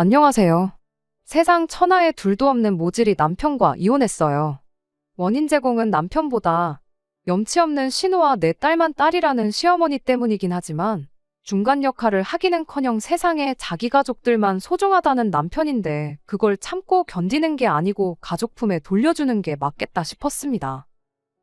안녕하세요. 세상 천하에 둘도 없는 모질이 남편과 이혼했어요. 원인 제공은 남편보다 염치 없는 신우와 내 딸만 딸이라는 시어머니 때문이긴 하지만 중간 역할을 하기는커녕 세상에 자기 가족들만 소중하다는 남편인데 그걸 참고 견디는 게 아니고 가족 품에 돌려주는 게 맞겠다 싶었습니다.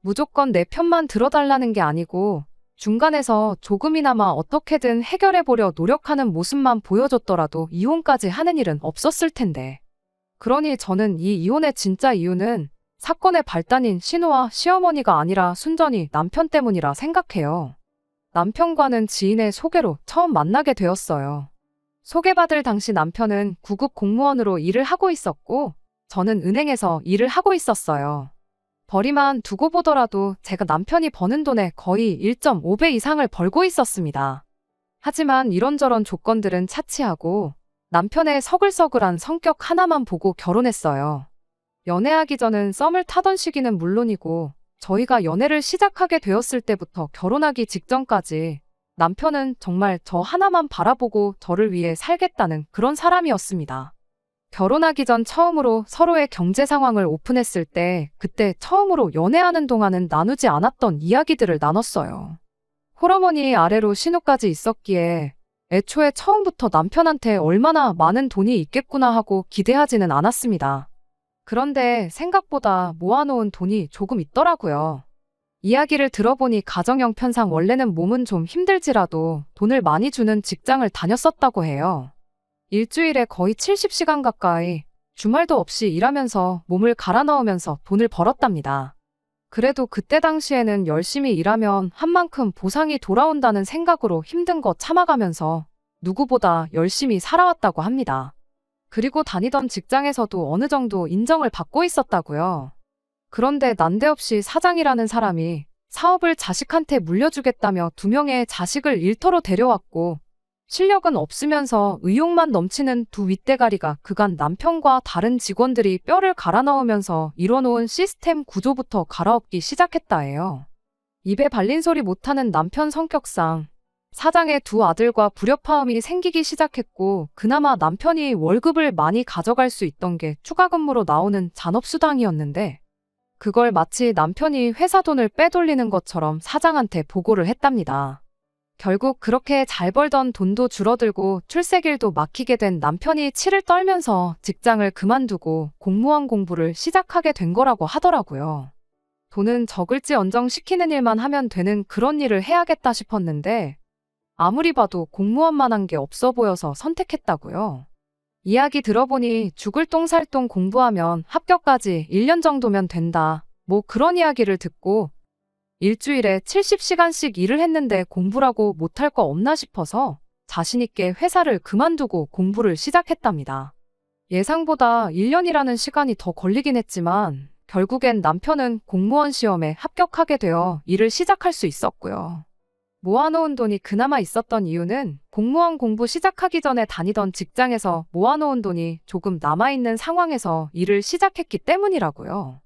무조건 내 편만 들어달라는 게 아니고 중간에서 조금이나마 어떻게든 해결해보려 노력하는 모습만 보여줬더라도 이혼까지 하는 일은 없었을 텐데. 그러니 저는 이 이혼의 진짜 이유는 사건의 발단인 신우와 시어머니가 아니라 순전히 남편 때문이라 생각해요. 남편과는 지인의 소개로 처음 만나게 되었어요. 소개받을 당시 남편은 9급 공무원으로 일을 하고 있었고 저는 은행에서 일을 하고 있었어요. 벌이만 두고 보더라도 제가 남편이 버는 돈의 거의 1.5배 이상을 벌고 있었습니다. 하지만 이런저런 조건들은 차치하고 남편의 서글서글한 성격 하나만 보고 결혼했어요. 연애하기 전은 썸을 타던 시기는 물론이고 저희가 연애를 시작하게 되었을 때부터 결혼하기 직전까지 남편은 정말 저 하나만 바라보고 저를 위해 살겠다는 그런 사람이었습니다. 결혼하기 전 처음으로 서로의 경제 상황을 오픈했을 때 그때 처음으로 연애하는 동안은 나누지 않았던 이야기들을 나눴어요. 홀어머니 아래로 신우까지 있었기에 애초에 처음부터 남편한테 얼마나 많은 돈이 있겠구나 하고 기대하지는 않았습니다. 그런데 생각보다 모아놓은 돈이 조금 있더라고요. 이야기를 들어보니 가정 형편상 원래는 몸은 좀 힘들지라도 돈을 많이 주는 직장을 다녔었다고 해요. 일주일에 거의 70시간 가까이 주말도 없이 일하면서 몸을 갈아 넣으면서 돈을 벌었답니다. 그래도 그때 당시에는 열심히 일하면 한 만큼 보상이 돌아온다는 생각으로 힘든 거 참아가면서 누구보다 열심히 살아왔다고 합니다. 그리고 다니던 직장에서도 어느 정도 인정을 받고 있었다고요. 그런데 난데없이 사장이라는 사람이 사업을 자식한테 물려주겠다며 2명의 자식을 일터로 데려왔고 실력은 없으면서 의욕만 넘치는 두 윗대가리가 그간 남편과 다른 직원들이 뼈를 갈아 넣으면서 이뤄놓은 시스템 구조부터 갈아엎기 시작했다 해요. 입에 발린 소리 못하는 남편 성격상 사장의 두 아들과 불협화음이 생기기 시작했고 그나마 남편이 월급을 많이 가져갈 수 있던 게 추가 근무로 나오는 잔업수당이었는데 그걸 마치 남편이 회사 돈을 빼돌리는 것처럼 사장한테 보고를 했답니다. 결국 그렇게 잘 벌던 돈도 줄어들고 출세길도 막히게 된 남편이 치를 떨면서 직장을 그만두고 공무원 공부를 시작하게 된 거라고 하더라고요. 돈은 적을지언정 시키는 일만 하면 되는 그런 일을 해야겠다 싶었는데 아무리 봐도 공무원만한 게 없어 보여서 선택했다고요. 이야기 들어보니 죽을 똥 살 똥 공부하면 합격까지 1년 정도면 된다. 뭐 그런 이야기를 듣고 일주일에 70시간씩 일을 했는데 공부라고 못할 거 없나 싶어서 자신있게 회사를 그만두고 공부를 시작했답니다. 예상보다 1년이라는 시간이 더 걸리긴 했지만 결국엔 남편은 공무원 시험에 합격하게 되어 일을 시작할 수 있었고요. 모아놓은 돈이 그나마 있었던 이유는 공무원 공부 시작하기 전에 다니던 직장에서 모아놓은 돈이 조금 남아있는 상황에서 일을 시작했기 때문이라고요.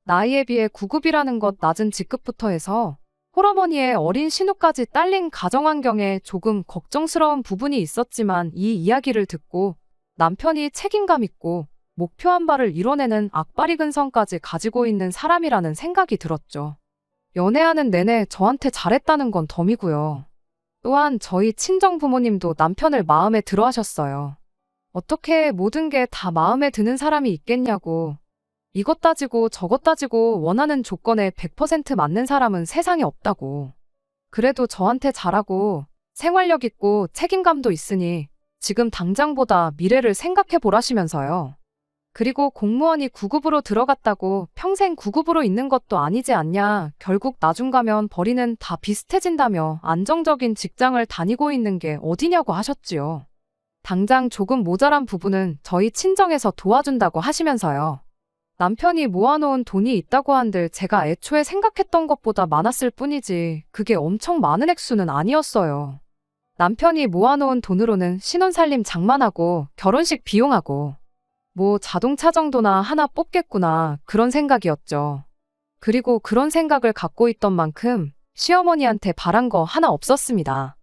나이에 비해 9급이라는 것 낮은 직급부터 해서 홀어머니의 어린 신우까지 딸린 가정환경에 조금 걱정스러운 부분이 있었지만 이 이야기를 듣고 남편이 책임감 있고 목표한 바를 이뤄내는 악바리 근성까지 가지고 있는 사람이라는 생각이 들었죠. 연애하는 내내 저한테 잘했다는 건 덤이고요. 또한 저희 친정 부모님도 남편을 마음에 들어 하셨어요. 어떻게 모든 게 다 마음에 드는 사람이 있겠냐고. 이것 따지고 저것 따지고 원하는 조건에 100% 맞는 사람은 세상에 없다고. 그래도 저한테 잘하고 생활력 있고 책임감도 있으니 지금 당장보다 미래를 생각해 보라시면서요. 그리고 공무원이 9급으로 들어갔다고 평생 9급으로 있는 것도 아니지 않냐. 결국 나중 가면 벌이는 다 비슷해진다며 안정적인 직장을 다니고 있는 게 어디냐고 하셨지요. 당장 조금 모자란 부분은 저희 친정에서 도와준다고 하시면서요. 남편이 모아놓은 돈이 있다고 한들 제가 애초에 생각했던 것보다 많았을 뿐이지 그게 엄청 많은 액수는 아니었어요. 남편이 모아놓은 돈으로는 신혼살림 장만하고 결혼식 비용하고 뭐 자동차 정도나 하나 뽑겠구나 그런 생각이었죠. 그리고 그런 생각을 갖고 있던 만큼 시어머니한테 바란 거 하나 없었습니다.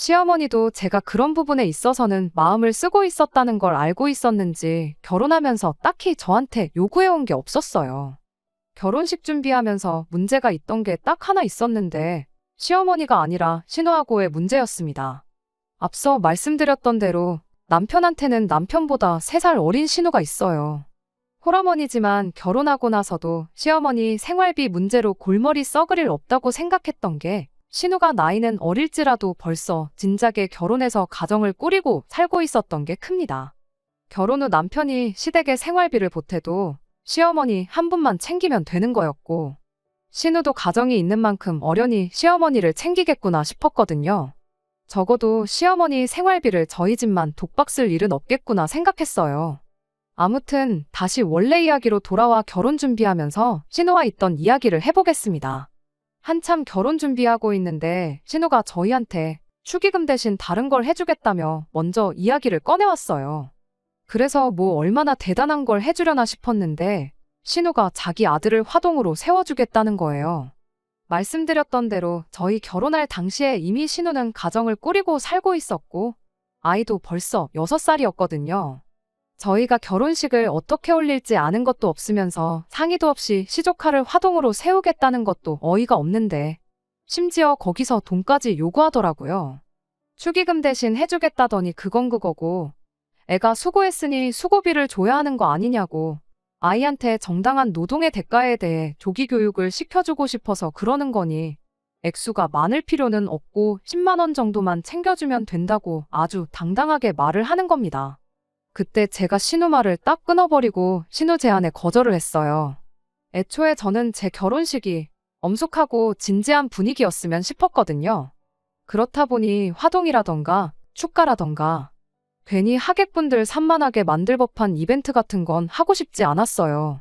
시어머니도 제가 그런 부분에 있어서는 마음을 쓰고 있었다는 걸 알고 있었는지 결혼하면서 딱히 저한테 요구해온 게 없었어요. 결혼식 준비하면서 문제가 있던 게 딱 하나 있었는데 시어머니가 아니라 신우하고의 문제였습니다. 앞서 말씀드렸던 대로 남편한테는 남편보다 3살 어린 신우가 있어요. 홀어머니지만 결혼하고 나서도 시어머니 생활비 문제로 골머리 썩을 일 없다고 생각했던 게 신우가 나이는 어릴지라도 벌써 진작에 결혼해서 가정을 꾸리고 살고 있었던 게 큽니다. 결혼 후 남편이 시댁에 생활비를 보태도 시어머니 한 분만 챙기면 되는 거였고 신우도 가정이 있는 만큼 어련히 시어머니를 챙기겠구나 싶었거든요. 적어도 시어머니 생활비를 저희 집만 독박 쓸 일은 없겠구나 생각했어요. 아무튼 다시 원래 이야기로 돌아와 결혼 준비하면서 신우와 있던 이야기를 해보겠습니다. 한참 결혼 준비하고 있는데 신우가 저희한테 축의금 대신 다른 걸 해주겠다며 먼저 이야기를 꺼내왔어요. 그래서 뭐 얼마나 대단한 걸 해주려나 싶었는데 신우가 자기 아들을 화동으로 세워주겠다는 거예요. 말씀드렸던 대로 저희 결혼할 당시에 이미 신우는 가정을 꾸리고 살고 있었고 아이도 벌써 6살이었거든요. 저희가 결혼식을 어떻게 올릴지 아는 것도 없으면서 상의도 없이 시조카를 화동으로 세우겠다는 것도 어이가 없는데 심지어 거기서 돈까지 요구하더라고요. 축의금 대신 해주겠다더니 그건 그거고 애가 수고했으니 수고비를 줘야 하는 거 아니냐고 아이한테 정당한 노동의 대가에 대해 조기 교육을 시켜주고 싶어서 그러는 거니 액수가 많을 필요는 없고 10만 원 정도만 챙겨주면 된다고 아주 당당하게 말을 하는 겁니다. 그때 제가 신우 말을 딱 끊어버리고 신우 제안에 거절을 했어요. 애초에 저는 제 결혼식이 엄숙하고 진지한 분위기였으면 싶었거든요. 그렇다 보니 화동이라던가 축가라던가 괜히 하객분들 산만하게 만들 법한 이벤트 같은 건 하고 싶지 않았어요.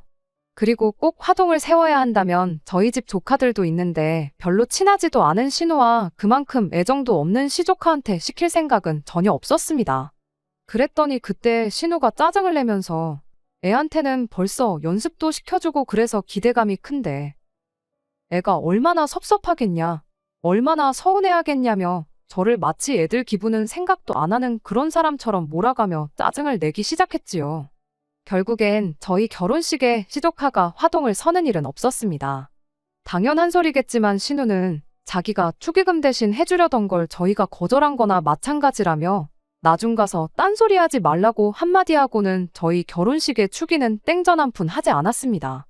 그리고 꼭 화동을 세워야 한다면 저희 집 조카들도 있는데 별로 친하지도 않은 신우와 그만큼 애정도 없는 시조카한테 시킬 생각은 전혀 없었습니다. 그랬더니 그때 신우가 짜증을 내면서 애한테는 벌써 연습도 시켜주고 그래서 기대감이 큰데 애가 얼마나 섭섭하겠냐, 얼마나 서운해하겠냐며 저를 마치 애들 기분은 생각도 안 하는 그런 사람처럼 몰아가며 짜증을 내기 시작했지요. 결국엔 저희 결혼식에 시조카가 화동을 서는 일은 없었습니다. 당연한 소리겠지만 신우는 자기가 축의금 대신 해주려던 걸 저희가 거절한 거나 마찬가지라며 나중 가서 딴소리 하지 말라고 한마디 하고는 저희 결혼식의 축의는 땡전 한 푼 하지 않았습니다.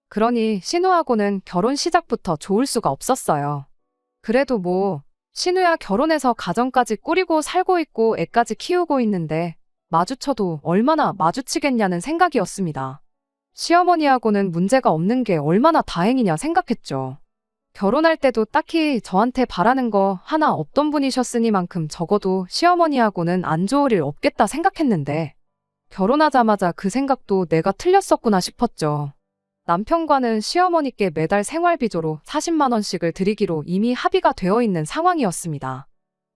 그러니 신우하고는 결혼 시작부터 좋을 수가 없었어요. 그래도 뭐 신우야 결혼해서 가정까지 꾸리고 살고 있고 애까지 키우고 있는데 마주쳐도 얼마나 마주치겠냐는 생각이었습니다. 시어머니하고는 문제가 없는 게 얼마나 다행이냐 생각했죠. 결혼할 때도 딱히 저한테 바라는 거 하나 없던 분이셨으니만큼 적어도 시어머니하고는 안 좋을 일 없겠다 생각했는데 결혼하자마자 그 생각도 내가 틀렸었구나 싶었죠. 남편과는 시어머니께 매달 생활비조로 40만 원씩을 드리기로 이미 합의가 되어 있는 상황이었습니다.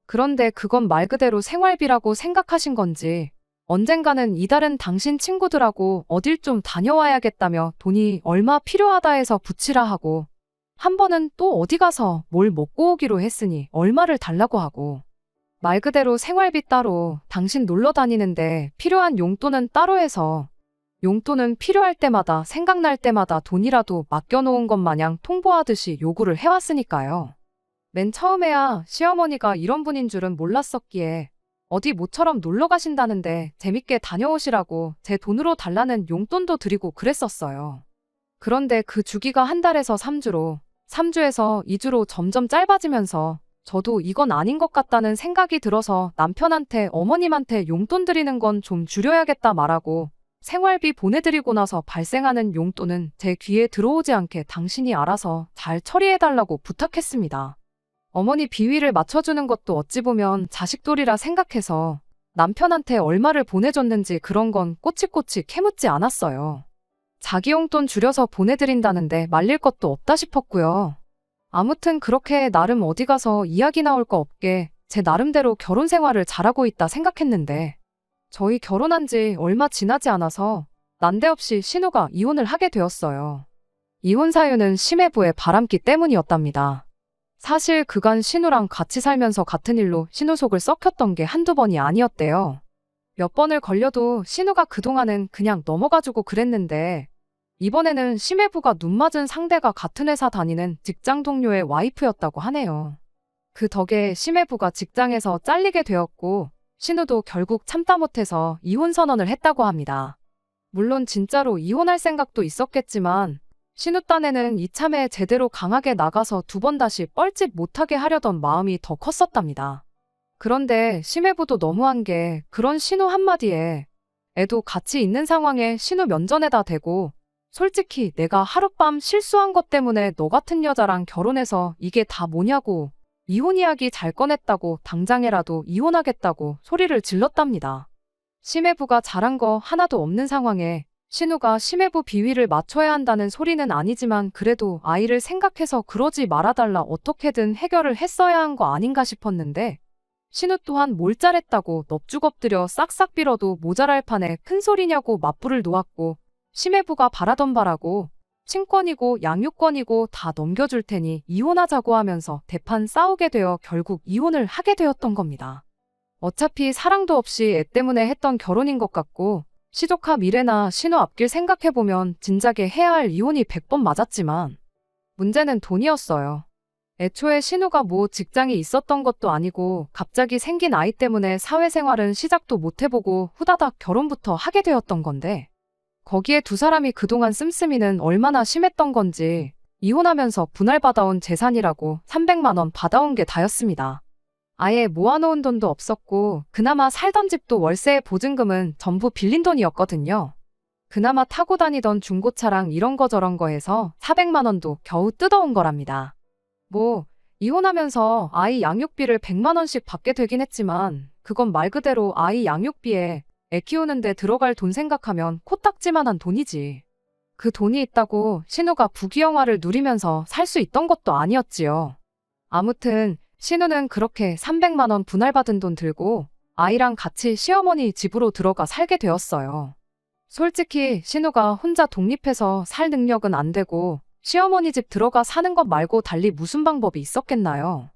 그런데 그건 말 그대로 생활비라고 생각하신 건지 언젠가는 이달은 당신 친구들하고 어딜 좀 다녀와야겠다며 돈이 얼마 필요하다 해서 붙이라 하고 한 번은 또 어디 가서 뭘 먹고 오기로 했으니 얼마를 달라고 하고 말 그대로 생활비 따로 당신 놀러 다니는데 필요한 용돈은 따로 해서 용돈은 필요할 때마다 생각날 때마다 돈이라도 맡겨놓은 것 마냥 통보하듯이 요구를 해왔으니까요. 맨 처음에야 시어머니가 이런 분인 줄은 몰랐었기에 어디 모처럼 놀러 가신다는데 재밌게 다녀오시라고 제 돈으로 달라는 용돈도 드리고 그랬었어요. 그런데 그 주기가 한 달에서 3주로, 3주에서 2주로 점점 짧아지면서 저도 이건 아닌 것 같다는 생각이 들어서 남편한테 어머님한테 용돈 드리는 건 좀 줄여야겠다 말하고 생활비 보내드리고 나서 발생하는 용돈은 제 귀에 들어오지 않게 당신이 알아서 잘 처리해달라고 부탁했습니다. 어머니 비위를 맞춰주는 것도 어찌 보면 자식돌이라 생각해서 남편한테 얼마를 보내줬는지 그런 건 꼬치꼬치 캐묻지 않았어요. 자기 용돈 줄여서 보내드린다는데 말릴 것도 없다 싶었고요. 아무튼 그렇게 나름 어디 가서 이야기 나올 거 없게 제 나름대로 결혼 생활을 잘하고 있다 생각했는데 저희 결혼한 지 얼마 지나지 않아서 난데없이 신우가 이혼을 하게 되었어요. 이혼 사유는 심해부의 바람기 때문이었답니다. 사실 그간 신우랑 같이 살면서 같은 일로 신우 속을 썩혔던 게 한두 번이 아니었대요. 몇 번을 걸려도 신우가 그동안은 그냥 넘어가주고 그랬는데 이번에는 심해부가 눈 맞은 상대가 같은 회사 다니는 직장 동료의 와이프였다고 하네요. 그 덕에 심해부가 직장에서 잘리게 되었고 신우도 결국 참다 못해서 이혼 선언을 했다고 합니다. 물론 진짜로 이혼할 생각도 있었겠지만 신우 딴에는 이참에 제대로 강하게 나가서 두 번 다시 뻘짓 못하게 하려던 마음이 더 컸었답니다. 그런데 심해부도 너무한 게 그런 신우 한마디에 애도 같이 있는 상황에 신우 면전에다 대고 솔직히 내가 하룻밤 실수한 것 때문에 너 같은 여자랑 결혼해서 이게 다 뭐냐고 이혼 이야기 잘 꺼냈다고 당장에라도 이혼하겠다고 소리를 질렀답니다. 심해부가 잘한 거 하나도 없는 상황에 신우가 심해부 비위를 맞춰야 한다는 소리는 아니지만 그래도 아이를 생각해서 그러지 말아달라 어떻게든 해결을 했어야 한 거 아닌가 싶었는데 신우 또한 뭘 잘했다고 넙죽 엎드려 싹싹 빌어도 모자랄 판에 큰 소리냐고 맞불을 놓았고 심해부가 바라던 바라고 친권이고 양육권이고 다 넘겨줄 테니 이혼하자고 하면서 대판 싸우게 되어 결국 이혼을 하게 되었던 겁니다. 어차피 사랑도 없이 애 때문에 했던 결혼인 것 같고 시조카 미래나 신우 앞길 생각해보면 진작에 해야 할 이혼이 100번 맞았지만 문제는 돈이었어요. 애초에 신우가 뭐 직장이 있었던 것도 아니고 갑자기 생긴 아이 때문에 사회생활은 시작도 못 해보고 후다닥 결혼부터 하게 되었던 건데 거기에 두 사람이 그동안 씀씀이는 얼마나 심했던 건지 이혼하면서 분할받아온 재산이라고 300만 원 받아온 게 다였습니다. 아예 모아놓은 돈도 없었고 그나마 살던 집도 월세 보증금은 전부 빌린 돈이었거든요. 그나마 타고 다니던 중고차랑 이런 거 저런 거 해서 400만 원도 겨우 뜯어온 거랍니다. 뭐 이혼하면서 아이 양육비를 100만 원씩 받게 되긴 했지만 그건 말 그대로 아이 양육비에 애 키우는데 들어갈 돈 생각하면 코딱지만한 돈이지. 그 돈이 있다고 신우가 부귀영화를 누리면서 살 수 있던 것도 아니었지요. 아무튼 신우는 그렇게 300만 원 분할받은 돈 들고 아이랑 같이 시어머니 집으로 들어가 살게 되었어요. 솔직히 신우가 혼자 독립해서 살 능력은 안 되고 시어머니 집 들어가 사는 것 말고 달리 무슨 방법이 있었겠나요?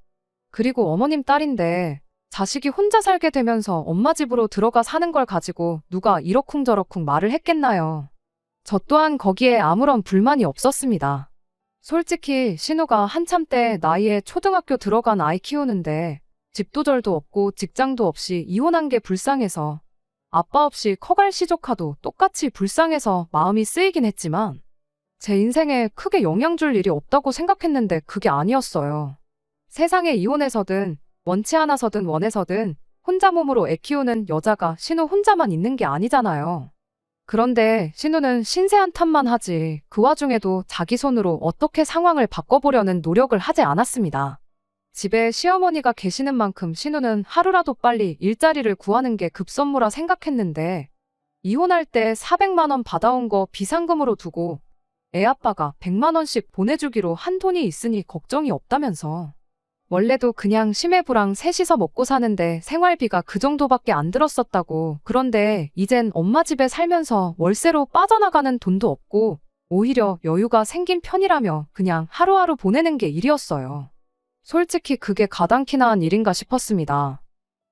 그리고 어머님 딸인데 자식이 혼자 살게 되면서 엄마 집으로 들어가 사는 걸 가지고 누가 이러쿵저러쿵 말을 했겠나요? 저 또한 거기에 아무런 불만이 없었습니다. 솔직히 신우가 한참 때 나이에 초등학교 들어간 아이 키우는데 집도 절도 없고 직장도 없이 이혼한 게 불쌍해서 아빠 없이 커갈 시조카도 똑같이 불쌍해서 마음이 쓰이긴 했지만 제 인생에 크게 영향 줄 일이 없다고 생각했는데 그게 아니었어요. 세상에 이혼해서든 원치 않아서든 원해서든 혼자 몸으로 애 키우는 여자가 신우 혼자만 있는 게 아니잖아요. 그런데 신우는 신세한 탓만 하지 그 와중에도 자기 손으로 어떻게 상황을 바꿔보려는 노력을 하지 않았습니다. 집에 시어머니가 계시는 만큼 신우는 하루라도 빨리 일자리를 구하는 게 급선무라 생각했는데 이혼할 때 400만 원 받아온 거 비상금으로 두고 애 아빠가 100만 원씩 보내주기로 한 돈이 있으니 걱정이 없다면서. 원래도 그냥 심해부랑 셋이서 먹고 사는데 생활비가 그 정도밖에 안 들었었다고. 그런데 이젠 엄마 집에 살면서 월세로 빠져나가는 돈도 없고 오히려 여유가 생긴 편이라며 그냥 하루하루 보내는 게 일이었어요. 솔직히 그게 가당키나 한 일인가 싶었습니다.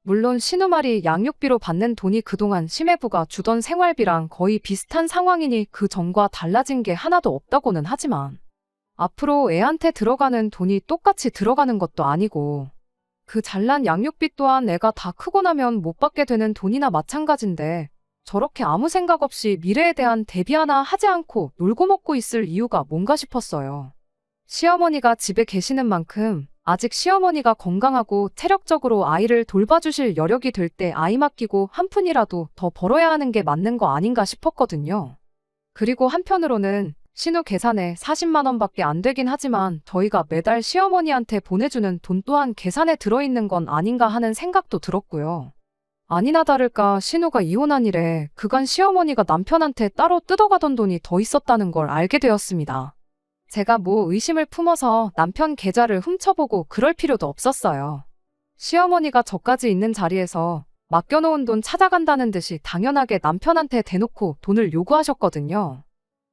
물론 신우 말이 양육비로 받는 돈이 그동안 심해부가 주던 생활비랑 거의 비슷한 상황이니 그 전과 달라진 게 하나도 없다고는 하지만 앞으로 애한테 들어가는 돈이 똑같이 들어가는 것도 아니고 그 잘난 양육비 또한 애가 다 크고 나면 못 받게 되는 돈이나 마찬가지인데 저렇게 아무 생각 없이 미래에 대한 대비 하나 하지 않고 놀고 먹고 있을 이유가 뭔가 싶었어요. 시어머니가 집에 계시는 만큼 아직 시어머니가 건강하고 체력적으로 아이를 돌봐주실 여력이 될 때 아이 맡기고 한 푼이라도 더 벌어야 하는 게 맞는 거 아닌가 싶었거든요. 그리고 한편으로는 신우 계산에 40만 원밖에 안 되긴 하지만 저희가 매달 시어머니한테 보내주는 돈 또한 계산에 들어있는 건 아닌가 하는 생각도 들었고요. 아니나 다를까 신우가 이혼한 이래 그간 시어머니가 남편한테 따로 뜯어가던 돈이 더 있었다는 걸 알게 되었습니다. 제가 뭐 의심을 품어서 남편 계좌를 훔쳐보고 그럴 필요도 없었어요. 시어머니가 저까지 있는 자리에서 맡겨놓은 돈 찾아간다는 듯이 당연하게 남편한테 대놓고 돈을 요구하셨거든요.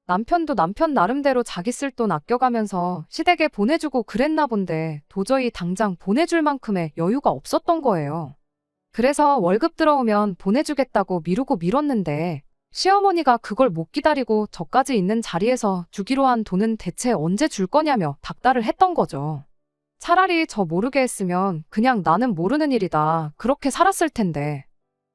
남편도 남편 나름대로 자기 쓸 돈 아껴가면서 시댁에 보내주고 그랬나 본데 도저히 당장 보내줄 만큼의 여유가 없었던 거예요. 그래서 월급 들어오면 보내주겠다고 미루고 미뤘는데 시어머니가 그걸 못 기다리고 저까지 있는 자리에서 주기로 한 돈은 대체 언제 줄 거냐며 닥달을 했던 거죠. 차라리 저 모르게 했으면 그냥 나는 모르는 일이다 그렇게 살았을 텐데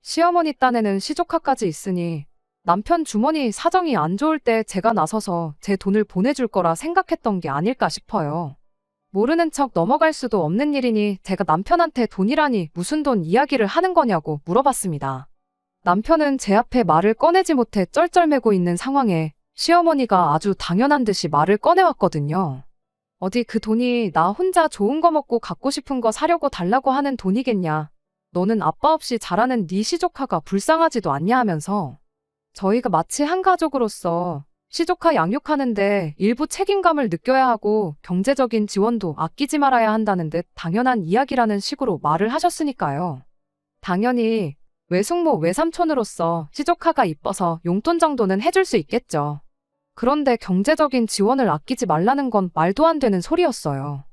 시어머니 딴에는 시조카까지 있으니 남편 주머니 사정이 안 좋을 때 제가 나서서 제 돈을 보내줄 거라 생각했던 게 아닐까 싶어요. 모르는 척 넘어갈 수도 없는 일이니 제가 남편한테 돈이라니 무슨 돈 이야기를 하는 거냐고 물어봤습니다. 남편은 제 앞에 말을 꺼내지 못해 쩔쩔매고 있는 상황에 시어머니가 아주 당연한 듯이 말을 꺼내왔거든요. 어디 그 돈이 나 혼자 좋은 거 먹고 갖고 싶은 거 사려고 달라고 하는 돈이겠냐. 너는 아빠 없이 자라는 네 시조카가 불쌍하지도 않냐 하면서 저희가 마치 한 가족으로서 시조카 양육하는데 일부 책임감을 느껴야 하고 경제적인 지원도 아끼지 말아야 한다는 듯 당연한 이야기라는 식으로 말을 하셨으니까요. 당연히 외숙모 외삼촌으로서 시조카가 이뻐서 용돈 정도는 해줄 수 있겠죠. 그런데 경제적인 지원을 아끼지 말라는 건 말도 안 되는 소리였어요.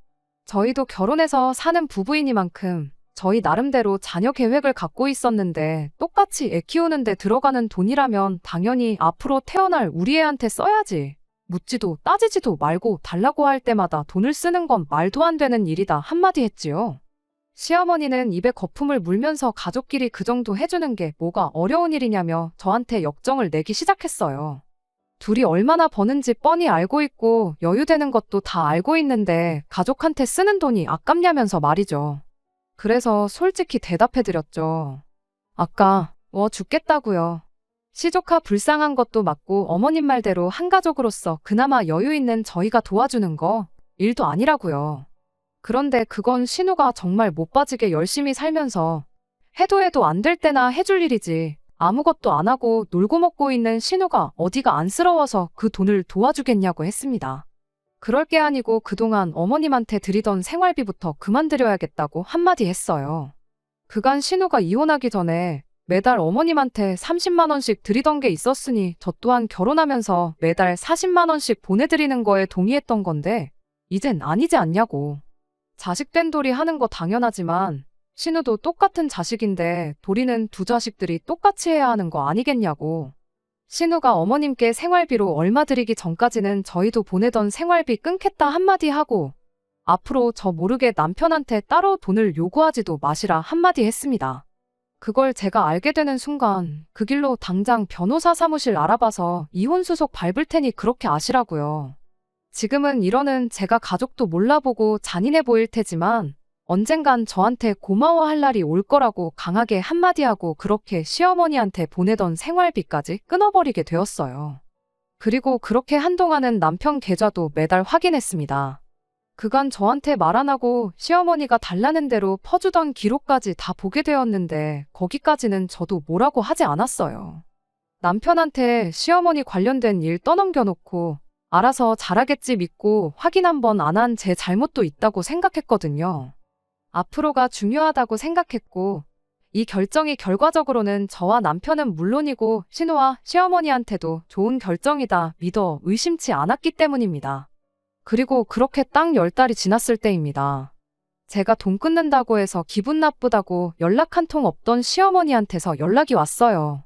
저희도 결혼해서 사는 부부이니만큼 저희 나름대로 자녀 계획을 갖고 있었는데 똑같이 애 키우는데 들어가는 돈이라면 당연히 앞으로 태어날 우리 애한테 써야지. 묻지도 따지지도 말고 달라고 할 때마다 돈을 쓰는 건 말도 안 되는 일이다 한마디 했지요. 시어머니는 입에 거품을 물면서 가족끼리 그 정도 해주는 게 뭐가 어려운 일이냐며 저한테 역정을 내기 시작했어요. 둘이 얼마나 버는지 뻔히 알고 있고 여유되는 것도 다 알고 있는데 가족한테 쓰는 돈이 아깝냐면서 말이죠. 그래서 솔직히 대답해드렸죠. 아까 죽겠다고요. 시조카 불쌍한 것도 맞고 어머님 말대로 한 가족으로서 그나마 여유 있는 저희가 도와주는 거 일도 아니라고요. 그런데 그건 신우가 정말 못 빠지게 열심히 살면서 해도 안 될 때나 해줄 일이지 아무것도 안 하고 놀고 먹고 있는 신우가 어디가 안쓰러워서 그 돈을 도와주겠냐고 했습니다. 그럴 게 아니고 그동안 어머님한테 드리던 생활비부터 그만드려야겠다고 한마디 했어요. 그간 신우가 이혼하기 전에 매달 어머님한테 30만 원씩 드리던 게 있었으니 저 또한 결혼하면서 매달 40만 원씩 보내드리는 거에 동의했던 건데 이젠 아니지 않냐고. 자식 된 돌이 하는 거 당연하지만 신우도 똑같은 자식인데 도리는 두 자식들이 똑같이 해야 하는 거 아니겠냐고. 신우가 어머님께 생활비로 얼마 드리기 전까지는 저희도 보내던 생활비 끊겠다 한마디 하고 앞으로 저 모르게 남편한테 따로 돈을 요구하지도 마시라 한마디 했습니다. 그걸 제가 알게 되는 순간 그 길로 당장 변호사 사무실 알아봐서 이혼 수속 밟을 테니 그렇게 아시라고요. 지금은 이러는 제가 가족도 몰라보고 잔인해 보일 테지만 언젠간 저한테 고마워할 날이 올 거라고 강하게 한마디 하고 그렇게 시어머니한테 보내던 생활비까지 끊어버리게 되었어요. 그리고 그렇게 한동안은 남편 계좌도 매달 확인했습니다. 그간 저한테 말 안 하고 시어머니가 달라는 대로 퍼주던 기록까지 다 보게 되었는데 거기까지는 저도 뭐라고 하지 않았어요. 남편한테 시어머니 관련된 일 떠넘겨놓고 알아서 잘하겠지 믿고 확인 한 번 안 한 제 잘못도 있다고 생각했거든요. 앞으로가 중요하다고 생각했고 이 결정이 결과적으로는 저와 남편은 물론이고 신우와 시어머니한테도 좋은 결정이다 믿어 의심치 않았기 때문입니다. 그리고 그렇게 딱 10달이 지났을 때입니다. 제가 돈 끊는다고 해서 기분 나쁘다고 연락 한 통 없던 시어머니한테서 연락이 왔어요.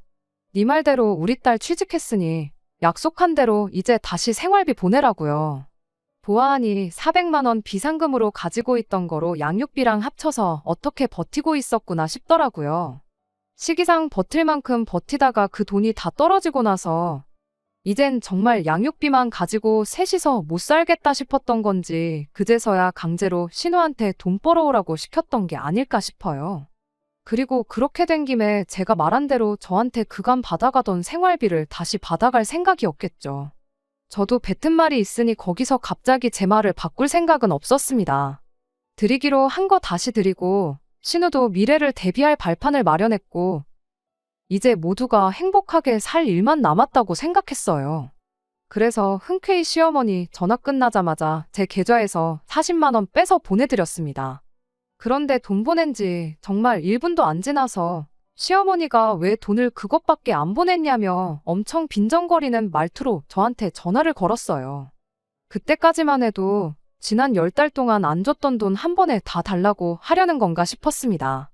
네 말대로 우리 딸 취직했으니 약속한 대로 이제 다시 생활비 보내라고요. 보아하니 400만 원 비상금으로 가지고 있던 거로 양육비랑 합쳐서 어떻게 버티고 있었구나 싶더라고요. 시기상 버틸 만큼 버티다가 그 돈이 다 떨어지고 나서 이젠 정말 양육비만 가지고 셋이서 못 살겠다 싶었던 건지 그제서야 강제로 신우한테 돈 벌어오라고 시켰던 게 아닐까 싶어요. 그리고 그렇게 된 김에 제가 말한 대로 저한테 그간 받아가던 생활비를 다시 받아갈 생각이었겠죠. 저도 뱉은 말이 있으니 거기서 갑자기 제 말을 바꿀 생각은 없었습니다. 드리기로 한 거 다시 드리고 신우도 미래를 대비할 발판을 마련했고 이제 모두가 행복하게 살 일만 남았다고 생각했어요. 그래서 흔쾌히 시어머니 전화 끝나자마자 제 계좌에서 40만 원 빼서 보내드렸습니다. 그런데 돈 보낸 지 정말 1분도 안 지나서 시어머니가 왜 돈을 그것밖에 안 보냈냐며 엄청 빈정거리는 말투로 저한테 전화를 걸었어요. 그때까지만 해도 지난 10달 동안 안 줬던 돈 한 번에 다 달라고 하려는 건가 싶었습니다.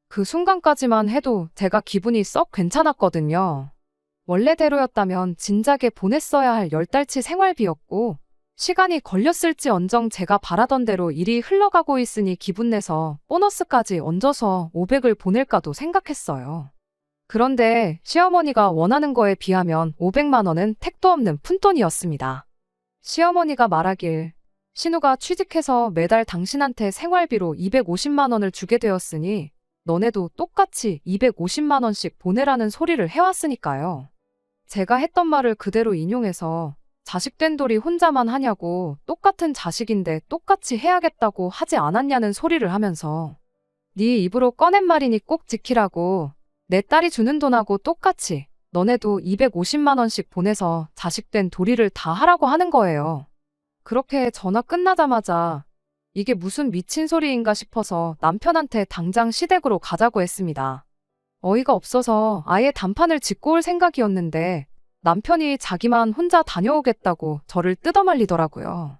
그 순간까지만 해도 제가 기분이 썩 괜찮았거든요. 원래대로였다면 진작에 보냈어야 할 10달치 생활비였고 시간이 걸렸을지언정 제가 바라던 대로 일이 흘러가고 있으니 기분 내서 보너스까지 얹어서 500을 보낼까도 생각했어요. 그런데 시어머니가 원하는 거에 비하면 500만 원은 택도 없는 푼돈이었습니다. 시어머니가 말하길 신우가 취직해서 매달 당신한테 생활비로 250만 원을 주게 되었으니 너네도 똑같이 250만 원씩 보내라는 소리를 해왔으니까요. 제가 했던 말을 그대로 인용해서 자식된 돌이 혼자만 하냐고 똑같은 자식인데 똑같이 해야겠다고 하지 않았냐는 소리를 하면서 네 입으로 꺼낸 말이니 꼭 지키라고 내 딸이 주는 돈하고 똑같이 너네도 250만 원씩 보내서 자식된 도리를 다 하라고 하는 거예요. 그렇게 전화 끝나자마자 이게 무슨 미친 소리인가 싶어서 남편한테 당장 시댁으로 가자고 했습니다. 어이가 없어서 아예 단판을 짓고 올 생각이었는데 남편이 자기만 혼자 다녀오겠다고 저를 뜯어말리더라고요.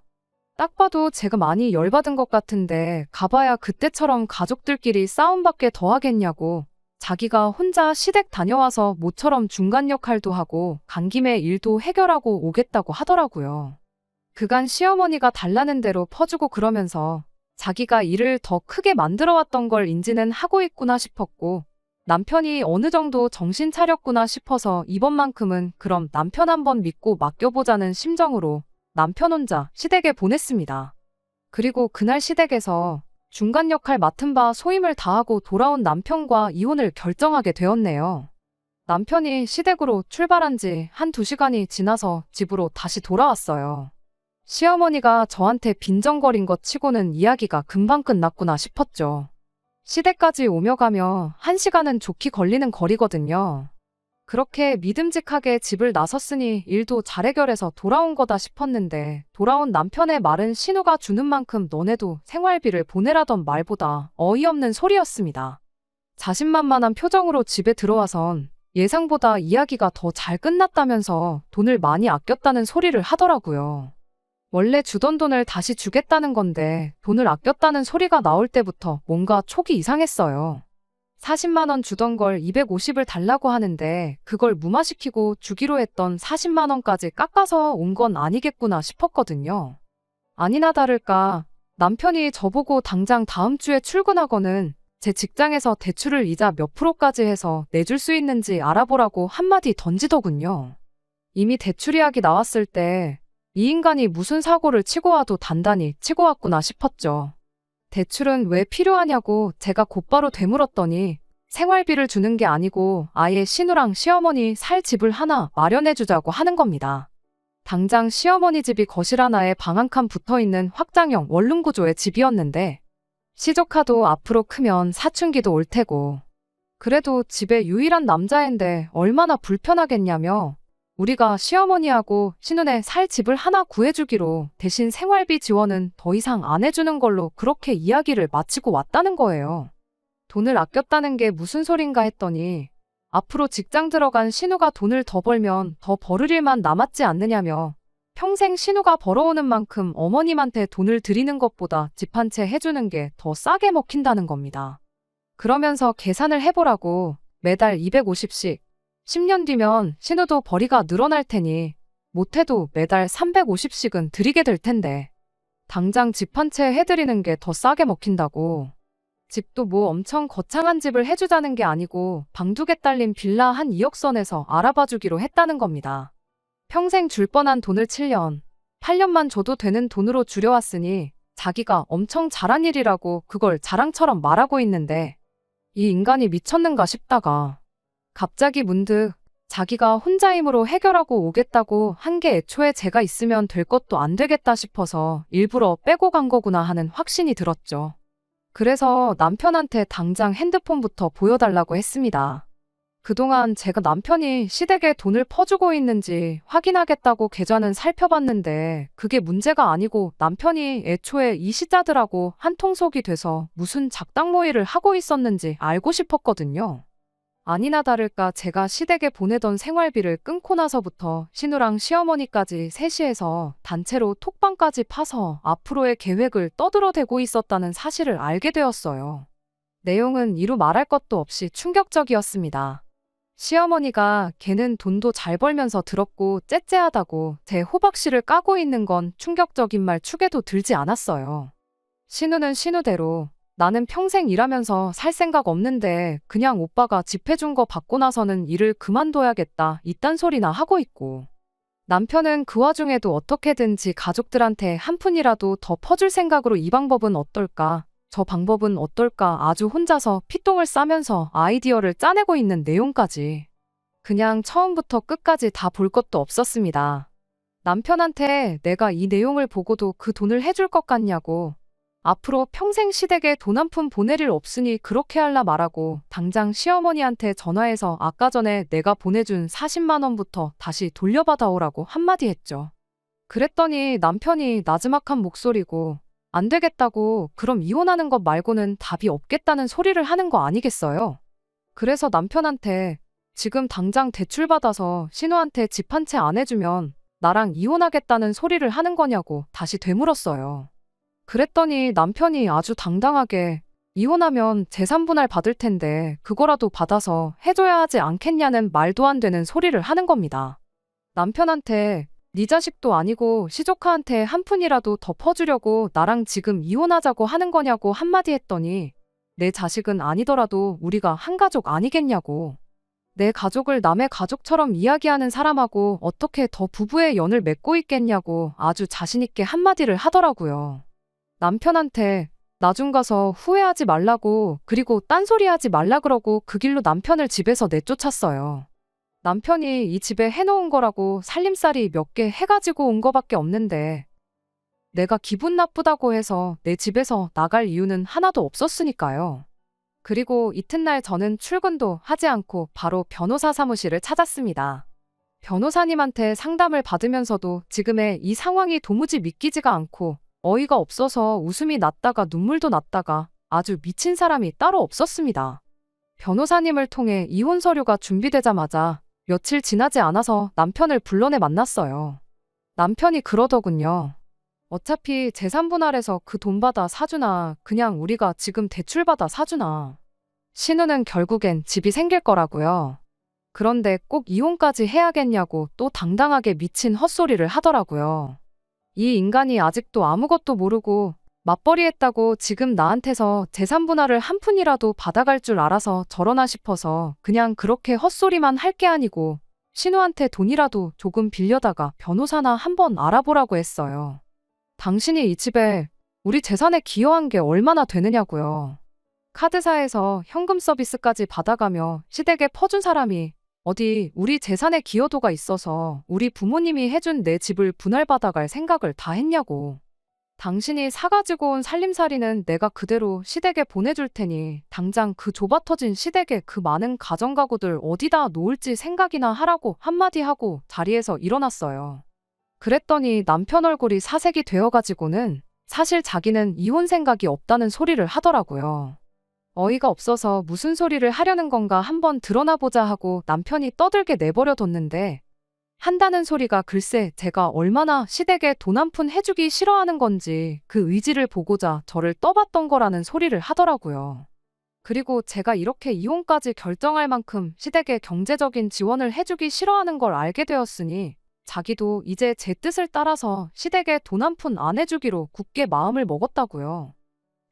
딱 봐도 제가 많이 열받은 것 같은데 가봐야 그때처럼 가족들끼리 싸움밖에 더 하겠냐고 자기가 혼자 시댁 다녀와서 모처럼 중간 역할도 하고 간 김에 일도 해결하고 오겠다고 하더라고요. 그간 시어머니가 달라는 대로 퍼주고 그러면서 자기가 일을 더 크게 만들어왔던 걸 인지는 하고 있구나 싶었고 남편이 어느 정도 정신 차렸구나 싶어서 이번만큼은 그럼 남편 한번 믿고 맡겨보자는 심정으로 남편 혼자 시댁에 보냈습니다. 그리고 그날 시댁에서 중간 역할 맡은 바 소임을 다하고 돌아온 남편과 이혼을 결정하게 되었네요. 남편이 시댁으로 출발한 지 한두 시간이 지나서 집으로 다시 돌아왔어요. 시어머니가 저한테 빈정거린 것 치고는 이야기가 금방 끝났구나 싶었죠. 시댁까지 오며 가며 1시간은 좋게 걸리는 거리거든요. 그렇게 믿음직하게 집을 나섰으니 일도 잘 해결해서 돌아온 거다 싶었는데 돌아온 남편의 말은 신우가 주는 만큼 너네도 생활비를 보내라던 말보다 어이없는 소리였습니다. 자신만만한 표정으로 집에 들어와선 예상보다 이야기가 더 잘 끝났다면서 돈을 많이 아꼈다는 소리를 하더라고요. 원래 주던 돈을 다시 주겠다는 건데 돈을 아꼈다는 소리가 나올 때부터 뭔가 촉이 이상했어요. 40만 원 주던 걸 250을 달라고 하는데 그걸 무마시키고 주기로 했던 40만 원까지 깎아서 온 건 아니겠구나 싶었거든요. 아니나 다를까 남편이 저보고 당장 다음 주에 출근하고는 제 직장에서 대출을 이자 몇 프로까지 해서 내줄 수 있는지 알아보라고 한마디 던지더군요. 이미 대출 이야기 나왔을 때 이 인간이 무슨 사고를 치고 와도 단단히 치고 왔구나 싶었죠. 대출은 왜 필요하냐고 제가 곧바로 되물었더니 생활비를 주는 게 아니고 아예 신우랑 시어머니 살 집을 하나 마련해주자고 하는 겁니다. 당장 시어머니 집이 거실 하나에 방 한 칸 붙어있는 확장형 원룸 구조의 집이었는데 시조카도 앞으로 크면 사춘기도 올 테고 그래도 집에 유일한 남자인데 얼마나 불편하겠냐며 우리가 시어머니하고 신우네 살 집을 하나 구해주기로 대신 생활비 지원은 더 이상 안 해주는 걸로 그렇게 이야기를 마치고 왔다는 거예요. 돈을 아꼈다는 게 무슨 소린가 했더니 앞으로 직장 들어간 신우가 돈을 더 벌면 더 벌을 일만 남았지 않느냐며 평생 신우가 벌어오는 만큼 어머님한테 돈을 드리는 것보다 집 한 채 해주는 게 더 싸게 먹힌다는 겁니다. 그러면서 계산을 해보라고 매달 250씩 10년 뒤면 신우도 벌이가 늘어날 테니 못해도 매달 350씩은 드리게 될 텐데 당장 집 한 채 해드리는 게 더 싸게 먹힌다고. 집도 뭐 엄청 거창한 집을 해주자는 게 아니고 방 2개 딸린 빌라 한 2억 선에서 알아봐주기로 했다는 겁니다. 평생 줄 뻔한 돈을 7년, 8년만 줘도 되는 돈으로 줄여왔으니 자기가 엄청 잘한 일이라고 그걸 자랑처럼 말하고 있는데 이 인간이 미쳤는가 싶다가 갑자기 문득 자기가 혼자 힘으로 해결하고 오겠다고 한 게 애초에 제가 있으면 될 것도 안 되겠다 싶어서 일부러 빼고 간 거구나 하는 확신이 들었죠. 그래서 남편한테 당장 핸드폰부터 보여달라고 했습니다. 그동안 제가 남편이 시댁에 돈을 퍼주고 있는지 확인하겠다고 계좌는 살펴봤는데 그게 문제가 아니고 남편이 애초에 이 시자들하고 한통속이 돼서 무슨 작당 모의를 하고 있었는지 알고 싶었거든요. 아니나 다를까 제가 시댁에 보내던 생활비를 끊고 나서부터 신우랑 시어머니까지 셋이서 단체로 톡방까지 파서 앞으로의 계획을 떠들어대고 있었다는 사실을 알게 되었어요. 내용은 이루 말할 것도 없이 충격적이었습니다. 시어머니가 걔는 돈도 잘 벌면서 더럽고 째째하다고 제 호박씨를 까고 있는 건 충격적인 말 축에도 들지 않았어요. 신우는 신우대로 나는 평생 일하면서 살 생각 없는데 그냥 오빠가 집 해준 거 받고 나서는 일을 그만둬야겠다 이딴 소리나 하고 있고, 남편은 그 와중에도 어떻게든지 가족들한테 한 푼이라도 더 퍼줄 생각으로 이 방법은 어떨까, 저 방법은 어떨까 아주 혼자서 피똥을 싸면서 아이디어를 짜내고 있는 내용까지. 그냥 처음부터 끝까지 다 볼 것도 없었습니다. 남편한테 내가 이 내용을 보고도 그 돈을 해줄 것 같냐고, 앞으로 평생 시댁에 돈 한 푼 보낼 일 없으니 그렇게 할라 말하고 당장 시어머니한테 전화해서 아까 전에 내가 보내준 40만 원부터 다시 돌려받아오라고 한마디 했죠. 그랬더니 남편이 나지막한 목소리고 안 되겠다고 그럼 이혼하는 것 말고는 답이 없겠다는 소리를 하는 거 아니겠어요? 그래서 남편한테 지금 당장 대출 받아서 신우한테 집 한 채 안 해주면 나랑 이혼하겠다는 소리를 하는 거냐고 다시 되물었어요. 그랬더니 남편이 아주 당당하게 이혼하면 재산 분할 받을 텐데 그거라도 받아서 해줘야 하지 않겠냐는 말도 안 되는 소리를 하는 겁니다. 남편한테 네 자식도 아니고 시조카한테 한 푼이라도 더 퍼주려고 나랑 지금 이혼하자고 하는 거냐고 한마디 했더니 내 자식은 아니더라도 우리가 한 가족 아니겠냐고, 내 가족을 남의 가족처럼 이야기하는 사람하고 어떻게 더 부부의 연을 맺고 있겠냐고 아주 자신있게 한마디를 하더라고요. 남편한테 나중 가서 후회하지 말라고 그리고 딴소리 하지 말라 그러고 그 길로 남편을 집에서 내쫓았어요. 남편이 이 집에 해놓은 거라고 살림살이 몇 개 해가지고 온 거밖에 없는데 내가 기분 나쁘다고 해서 내 집에서 나갈 이유는 하나도 없었으니까요. 그리고 이튿날 저는 출근도 하지 않고 바로 변호사 사무실을 찾았습니다. 변호사님한테 상담을 받으면서도 지금의 이 상황이 도무지 믿기지가 않고 어이가 없어서 웃음이 났다가 눈물도 났다가 아주 미친 사람이 따로 없었습니다. 변호사님을 통해 이혼 서류가 준비되자마자 며칠 지나지 않아서 남편을 불러내 만났어요. 남편이 그러더군요. 어차피 재산 분할해서 그 돈 받아 사주나 그냥 우리가 지금 대출 받아 사주나. 신우는 결국엔 집이 생길 거라고요. 그런데 꼭 이혼까지 해야겠냐고 또 당당하게 미친 헛소리를 하더라고요. 이 인간이 아직도 아무것도 모르고 맞벌이 했다고 지금 나한테서 재산 분할을 한 푼이라도 받아갈 줄 알아서 저러나 싶어서 그냥 그렇게 헛소리만 할 게 아니고 신우한테 돈이라도 조금 빌려다가 변호사나 한번 알아보라고 했어요. 당신이 이 집에 우리 재산에 기여한 게 얼마나 되느냐고요. 카드사에서 현금 서비스까지 받아가며 시댁에 퍼준 사람이 어디 우리 재산에 기여도가 있어서 우리 부모님이 해준 내 집을 분할받아갈 생각을 다 했냐고. 당신이 사가지고 온 살림살이는 내가 그대로 시댁에 보내줄 테니 당장 그 좁아터진 시댁에 그 많은 가정가구들 어디다 놓을지 생각이나 하라고 한마디 하고 자리에서 일어났어요. 그랬더니 남편 얼굴이 사색이 되어가지고는 사실 자기는 이혼 생각이 없다는 소리를 하더라고요. 어이가 없어서 무슨 소리를 하려는 건가 한번 드러나 보자 하고 남편이 떠들게 내버려 뒀는데 한다는 소리가 글쎄 제가 얼마나 시댁에 돈 한 푼 해주기 싫어하는 건지 그 의지를 보고자 저를 떠봤던 거라는 소리를 하더라고요. 그리고 제가 이렇게 이혼까지 결정할 만큼 시댁에 경제적인 지원을 해주기 싫어하는 걸 알게 되었으니 자기도 이제 제 뜻을 따라서 시댁에 돈 한 푼 안 해주기로 굳게 마음을 먹었다고요.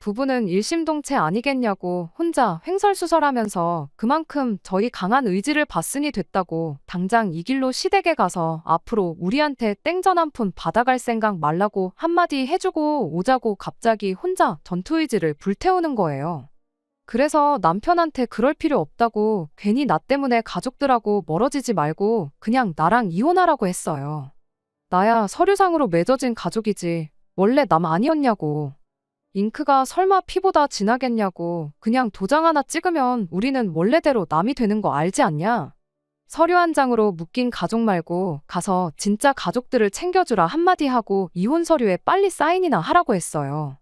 부부는 일심동체 아니겠냐고 혼자 횡설수설하면서 그만큼 저희 강한 의지를 봤으니 됐다고 당장 이 길로 시댁에 가서 앞으로 우리한테 땡전 한 푼 받아갈 생각 말라고 한마디 해주고 오자고 갑자기 혼자 전투의지를 불태우는 거예요. 그래서 남편한테 그럴 필요 없다고 괜히 나 때문에 가족들하고 멀어지지 말고 그냥 나랑 이혼하라고 했어요. 나야 서류상으로 맺어진 가족이지 원래 남 아니었냐고. 잉크가 설마 피보다 진하겠냐고. 그냥 도장 하나 찍으면 우리는 원래대로 남이 되는 거 알지 않냐? 서류 한 장으로 묶인 가족 말고 가서 진짜 가족들을 챙겨주라 한마디 하고 이혼 서류에 빨리 사인이나 하라고 했어요.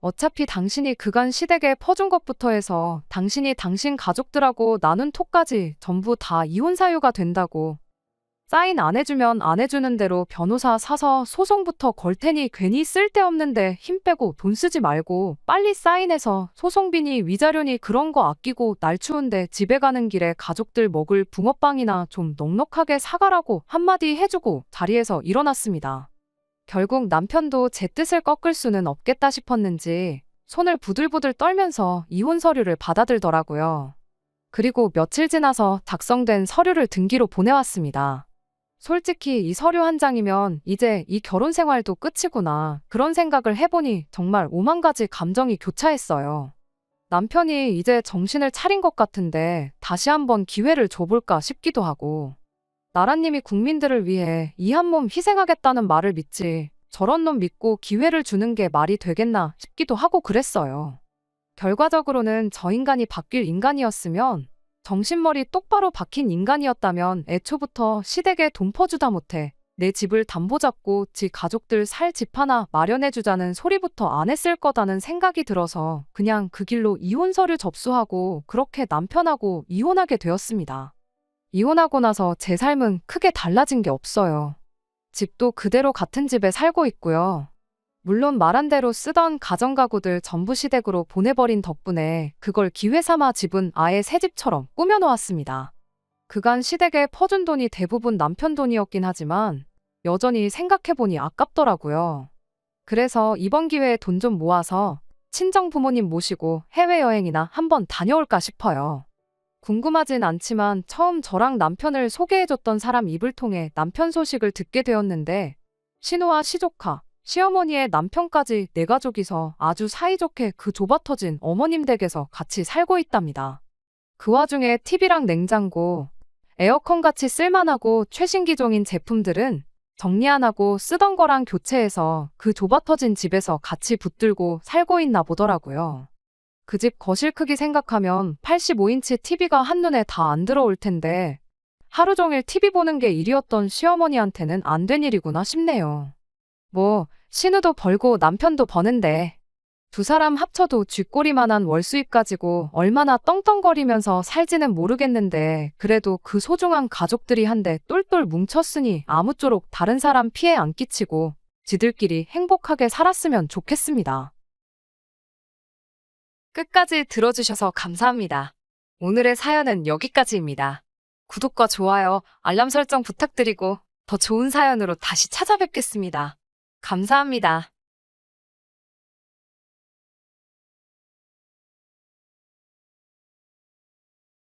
어차피 당신이 그간 시댁에 퍼준 것부터 해서 당신이 당신 가족들하고 나눈 톡까지 전부 다 이혼 사유가 된다고. 사인 안 해주면 안 해주는 대로 변호사 사서 소송부터 걸 테니 괜히 쓸데없는데 힘 빼고 돈 쓰지 말고 빨리 사인해서 소송비니 위자료니 그런 거 아끼고 날 추운데 집에 가는 길에 가족들 먹을 붕어빵이나 좀 넉넉하게 사가라고 한마디 해주고 자리에서 일어났습니다. 결국 남편도 제 뜻을 꺾을 수는 없겠다 싶었는지 손을 부들부들 떨면서 이혼 서류를 받아들더라고요. 그리고 며칠 지나서 작성된 서류를 등기로 보내왔습니다. 솔직히 이 서류 한 장이면 이제 이 결혼 생활도 끝이구나. 그런 생각을 해보니 정말 오만 가지 감정이 교차했어요. 남편이 이제 정신을 차린 것 같은데 다시 한번 기회를 줘볼까 싶기도 하고. 나라님이 국민들을 위해 이 한 몸 희생하겠다는 말을 믿지 저런 놈 믿고 기회를 주는 게 말이 되겠나 싶기도 하고 그랬어요. 결과적으로는 저 인간이 바뀔 인간이었으면 정신머리 똑바로 박힌 인간이었다면 애초부터 시댁에 돈 퍼주다 못해 내 집을 담보 잡고 지 가족들 살 집 하나 마련해주자는 소리부터 안 했을 거다는 생각이 들어서 그냥 그 길로 이혼 서류 접수하고 그렇게 남편하고 이혼하게 되었습니다. 이혼하고 나서 제 삶은 크게 달라진 게 없어요. 집도 그대로 같은 집에 살고 있고요. 물론 말한 대로 쓰던 가전가구들 전부 시댁으로 보내버린 덕분에 그걸 기회 삼아 집은 아예 새 집처럼 꾸며놓았습니다. 그간 시댁에 퍼준 돈이 대부분 남편 돈이었긴 하지만 여전히 생각해보니 아깝더라고요. 그래서 이번 기회에 돈 좀 모아서 친정 부모님 모시고 해외여행이나 한번 다녀올까 싶어요. 궁금하진 않지만 처음 저랑 남편을 소개해줬던 사람 입을 통해 남편 소식을 듣게 되었는데 신우와 시조카, 시어머니의 남편까지 네 가족이서 아주 사이좋게 그 좁아터진 어머님 댁에서 같이 살고 있답니다. 그 와중에 TV랑 냉장고, 에어컨같이 쓸만하고 최신 기종인 제품들은 정리 안 하고 쓰던 거랑 교체해서 그 좁아터진 집에서 같이 붙들고 살고 있나 보더라고요. 그 집 거실 크기 생각하면 85인치 TV가 한눈에 다 안 들어올 텐데 하루 종일 TV 보는 게 일이었던 시어머니한테는 안 된 일이구나 싶네요. 뭐 신우도 벌고 남편도 버는데 두 사람 합쳐도 쥐꼬리만한 월 수입 가지고 얼마나 떵떵거리면서 살지는 모르겠는데 그래도 그 소중한 가족들이 한데 똘똘 뭉쳤으니 아무쪼록 다른 사람 피해 안 끼치고 지들끼리 행복하게 살았으면 좋겠습니다. 끝까지 들어주셔서 감사합니다. 오늘의 사연은 여기까지입니다. 구독과 좋아요, 알람 설정 부탁드리고 더 좋은 사연으로 다시 찾아뵙겠습니다. 감사합니다.